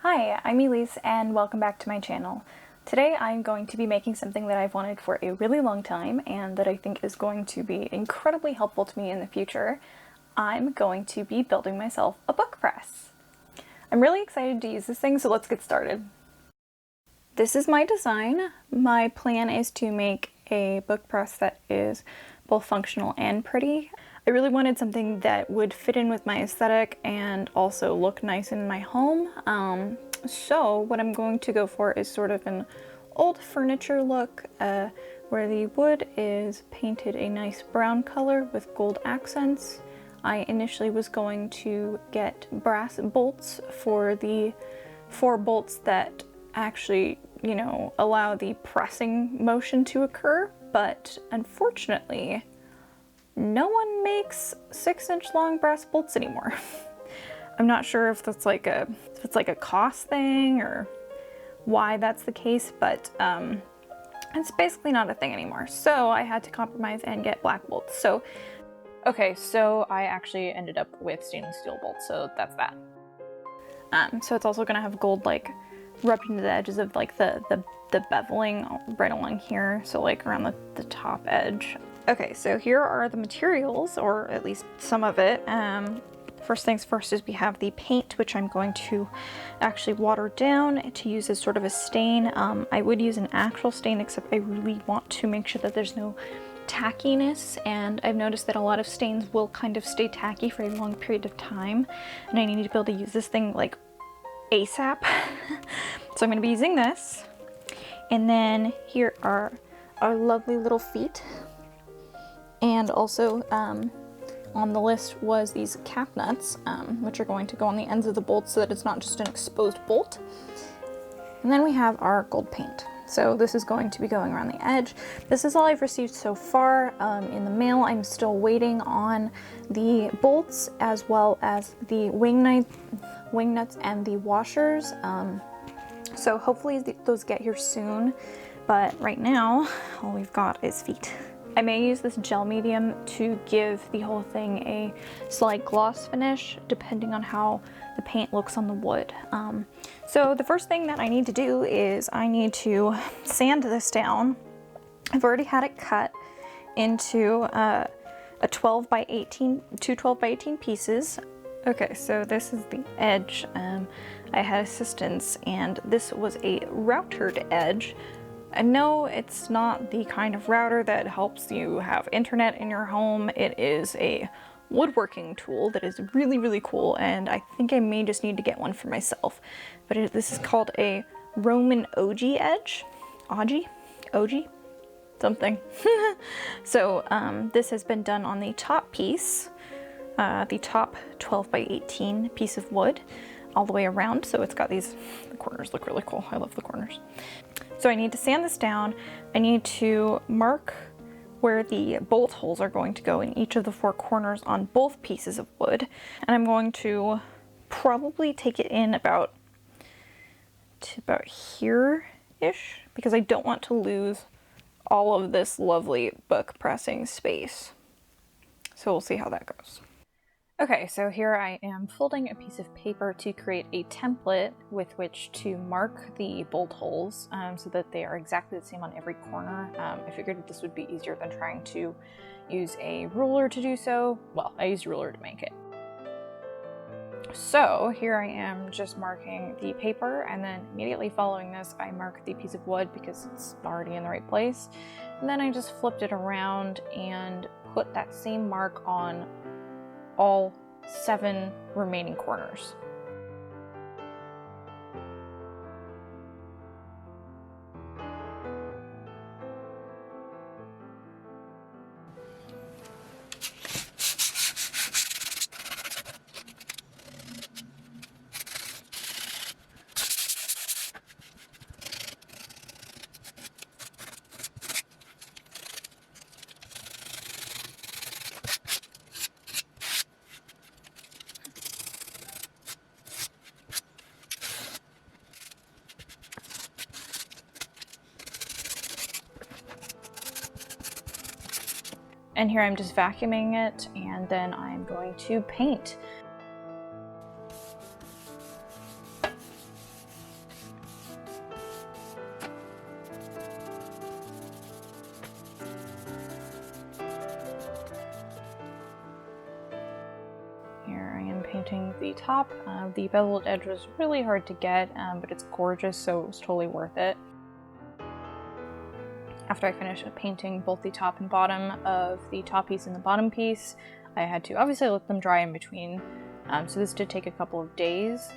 Hi, I'm Elise and welcome back to my channel. Today I'm going to be making something that I've wanted for a really long time and that I think is going to be incredibly helpful to me in the future. I'm going to be building myself a book press. I'm really excited to use this thing, so let's get started. This is my design. My plan is to make a book press that is both functional and pretty. I really wanted something that would fit in with my aesthetic and also look nice in my home. So what I'm going to go for is sort of an old furniture look where the wood is painted a nice brown color with gold accents. I initially was going to get brass bolts for the 4 bolts that actually, allow the pressing motion to occur, but unfortunately, no one makes 6-inch long brass bolts anymore. I'm not sure if that's like a cost thing or why that's the case, but it's basically not a thing anymore. So I had to compromise and get black bolts. So I actually ended up with stainless steel bolts, so that's that. So it's also gonna have gold rubbed into the edges of the beveling right along here, so around the top edge. Okay, so here are the materials, or at least some of it. First things first is we have the paint, which I'm going to actually water down to use as sort of a stain. I would use an actual stain, except I really want to make sure that there's no tackiness, and I've noticed that a lot of stains will kind of stay tacky for a long period of time, and I need to be able to use this thing ASAP. So I'm going to be using this. And then here are our lovely little feet. And also on the list was these cap nuts, which are going to go on the ends of the bolts so that it's not just an exposed bolt. And then we have our gold paint. So this is going to be going around the edge. This is all I've received so far in the mail. I'm still waiting on the bolts as well as the wing nuts and the washers. So hopefully those get here soon. But right now, all we've got is feet. I may use this gel medium to give the whole thing a slight gloss finish, depending on how the paint looks on the wood. So the first thing that I need to do is I need to sand this down. I've already had it cut into two 12 by 18 pieces. Okay, so this is the edge. I had assistance, and this was a routered edge. I know it's not the kind of router that helps you have internet in your home. It is a woodworking tool that is really, really cool, and I think I may just need to get one for myself. But this is called a Roman ogee edge. Ogee? Something. So this has been done on the top piece, the top 12 by 18 piece of wood, all the way around. So it's got the corners look really cool. I love the corners. So I need to sand this down. I need to mark where the bolt holes are going to go in each of the 4 corners on both pieces of wood. And I'm going to probably take it in about here-ish, because I don't want to lose all of this lovely book pressing space. So we'll see how that goes. Okay, so here I am folding a piece of paper to create a template with which to mark the bolt holes so that they are exactly the same on every corner. I figured that this would be easier than trying to use a ruler to do so. Well, I used a ruler to make it. So here I am just marking the paper, and then immediately following this I mark the piece of wood because it's already in the right place. And then I just flipped it around and put that same mark on all 7 remaining corners. And here I'm just vacuuming it, and then I'm going to paint. painting the top. The beveled edge was really hard to get, but it's gorgeous, so it was totally worth it. After I finished painting both the top and bottom of the top piece and the bottom piece, I had to obviously let them dry in between, so this did take a couple of days.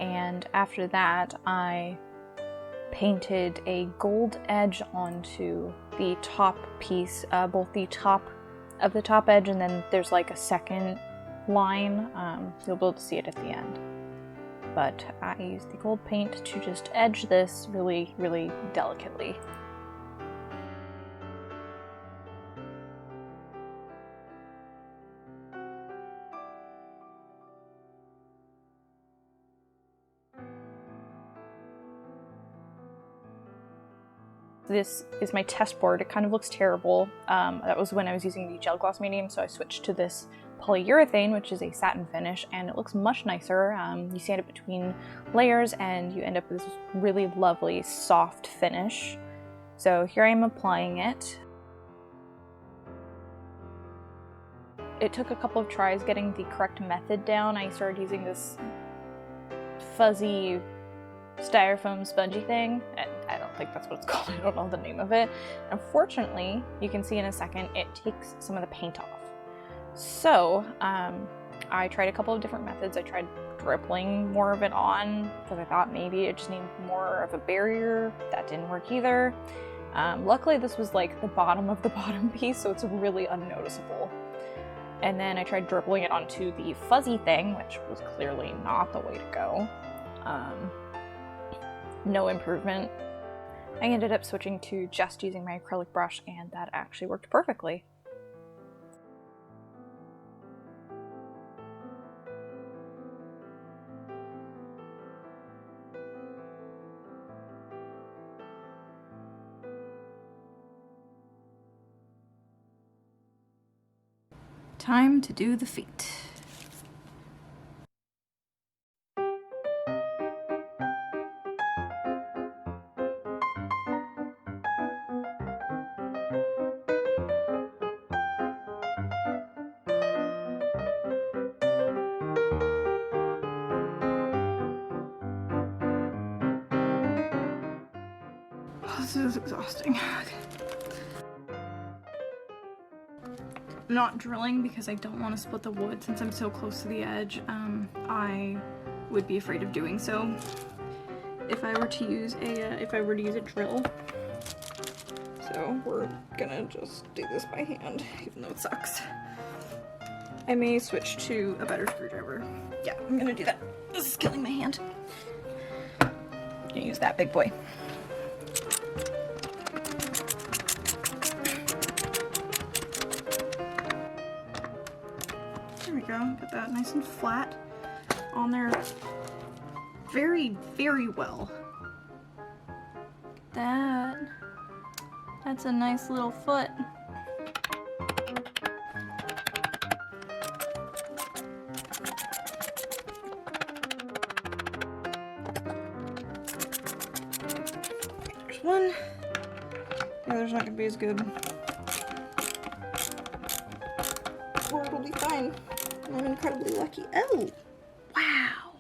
And after that, I painted a gold edge onto the top piece, both the top of the top edge, and then there's like a second line. You'll be able to see it at the end. But I used the gold paint to just edge this really, really delicately. This is my test board. It kind of looks terrible. That was when I was using the gel gloss medium, so I switched to this polyurethane, which is a satin finish, and it looks much nicer. You sand it between layers and you end up with this really lovely soft finish. So here I am applying it. It took a couple of tries getting the correct method down. I started using this fuzzy styrofoam spongy thing. I don't think that's what it's called. I don't know the name of it. Unfortunately, you can see in a second, it takes some of the paint off. So I tried a couple of different methods. I tried dribbling more of it on because I thought maybe it just needed more of a barrier. That didn't work either. Luckily, this was like the bottom of the bottom piece, so it's really unnoticeable. And then I tried dribbling it onto the fuzzy thing, which was clearly not the way to go. No improvement. I ended up switching to just using my acrylic brush, and that actually worked perfectly. Time to do the feet. This is exhausting. I'm not drilling because I don't want to split the wood since I'm so close to the edge. I would be afraid of doing so if I were to use a drill. So we're gonna just do this by hand, even though it sucks. I may switch to a better screwdriver. Yeah, I'm gonna do that. This is killing my hand. I'm gonna use that big boy. There we go, get that nice and flat on there very, very well. That's a nice little foot. There's one. The other's not gonna be as good. Or it'll be fine. I'm incredibly lucky. Oh! Wow!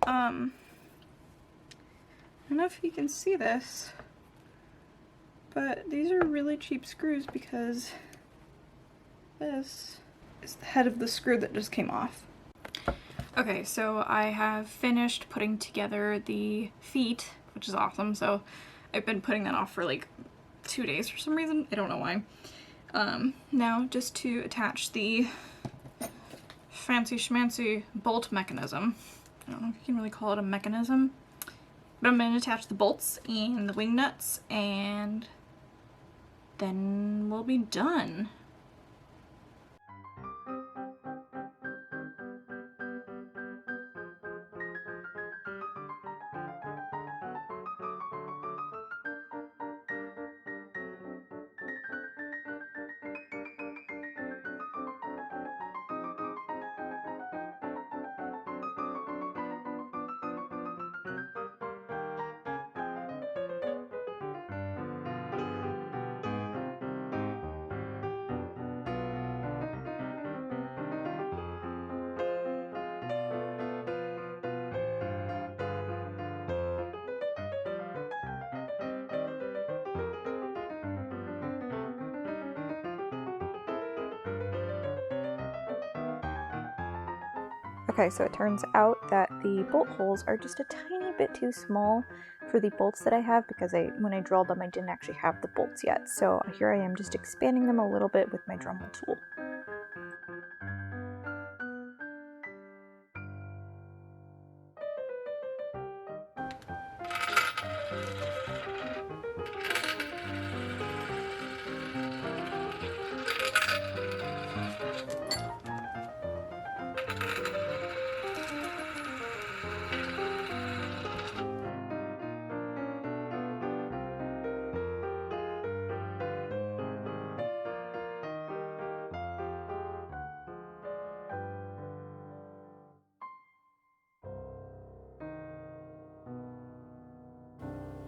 I don't know if you can see this, but these are really cheap screws because this is the head of the screw that just came off. Okay, so I have finished putting together the feet, which is awesome. So I've been putting that off for like 2 days for some reason. I don't know why. Now just to attach the fancy schmancy bolt mechanism. I don't know if you can really call it a mechanism, but I'm going to attach the bolts and the wing nuts, and then we'll be done. Okay, so it turns out that the bolt holes are just a tiny bit too small for the bolts that I have because when I drilled them I didn't actually have the bolts yet. So here I am just expanding them a little bit with my Dremel tool.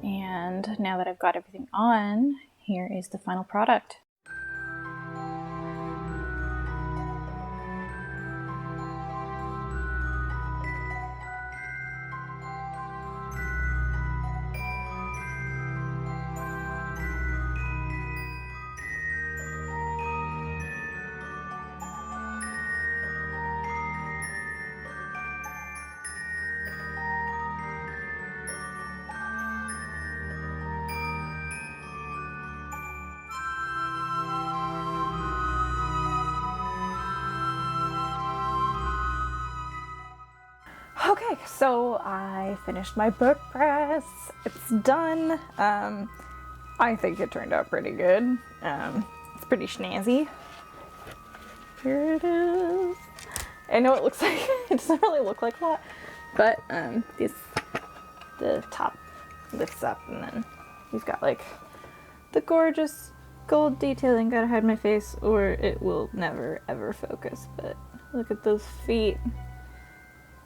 And now that I've got everything on, here is the final product. Okay, so I finished my book press. It's done. I think it turned out pretty good. It's pretty snazzy. Here it is. I know it looks like, it doesn't really look like a lot, but the top lifts up and then you've got like the gorgeous gold detailing. Gotta hide my face or it will never ever focus, but look at those feet.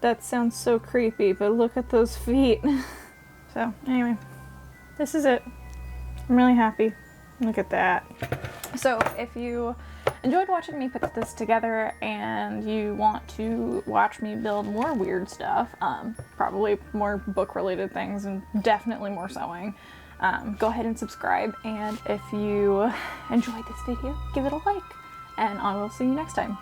That sounds so creepy, but look at those feet. So anyway, this is it. I'm really happy. Look at that. So if you enjoyed watching me put this together and you want to watch me build more weird stuff, probably more book related things and definitely more sewing, go ahead and subscribe. And if you enjoyed this video, give it a like and I will see you next time.